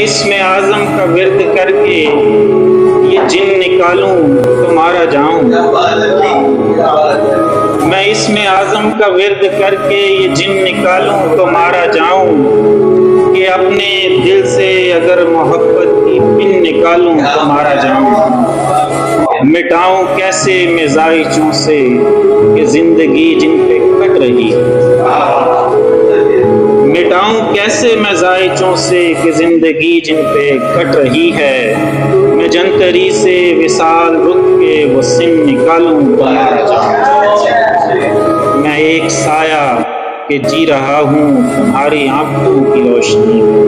اسم اعظم کا ورد کر کے یہ جن نکالوں تو مارا جاؤں، میں اسم اعظم کا ورد کر کے یہ جن نکالوں تو مارا جاؤں، کہ اپنے دل سے اگر محبت کی پن نکالوں تو مارا جاؤں، مٹاؤں کیسے میں ذائچوں سے کہ زندگی جن پہ کٹ رہی، مٹاؤں کیسے میں ذائچوں سے کہ زندگی جن پہ کٹ رہی ہے، میں جنتری سے وصال رخ کے وہ سن نکالوں تو مارا جاؤں، میں ایک سایہ کہ جی رہا ہوں تمہاری آنکھوں کی روشنی میں،